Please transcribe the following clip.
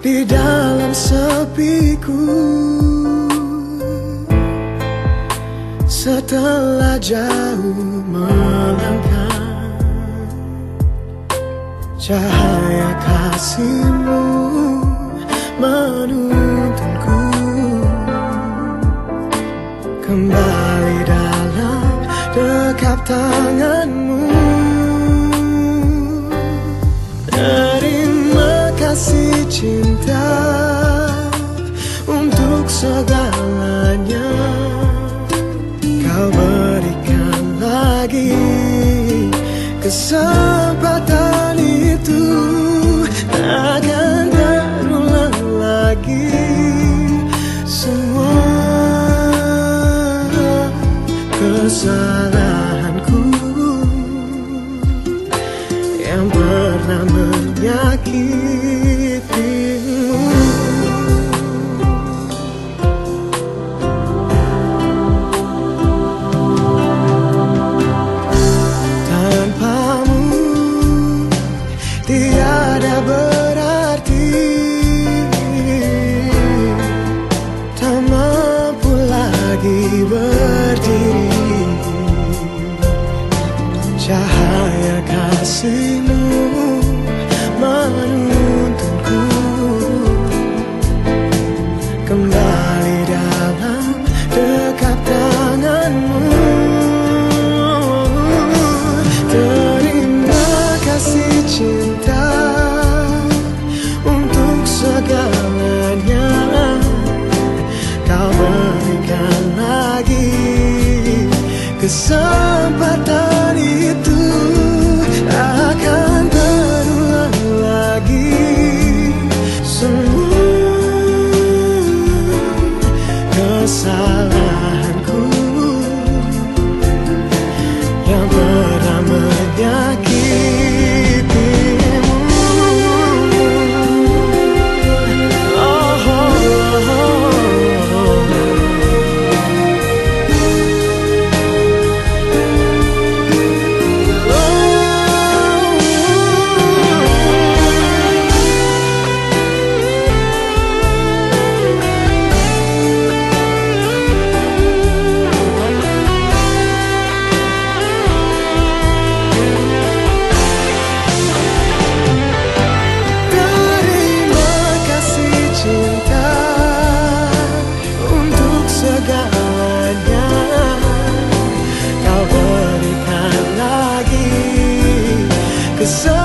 di dalam sepiku. Setelah jauh melangkah, cahaya kasih-Mu menuntunku kembali dalam dekap tangan-Mu. Terima kasih cinta untuk segalanya. Kau berikan lagi kesempatan itu, takkan terulang lagi semua kesalahanku yang pernah menyakitimu. Tanpamu tiada berarti, tak mampu lagi berdiri. Cahaya kasih-Mu menuntunku kembali dalam dekap tangan-Mu. Terima kasih cinta untuk segalanya. Kau berikan lagi kesempatan itu, akan terulang lagi semua kesalahanku yang pernah menyakitimu. Segalanya kau berikan lagi kesempatan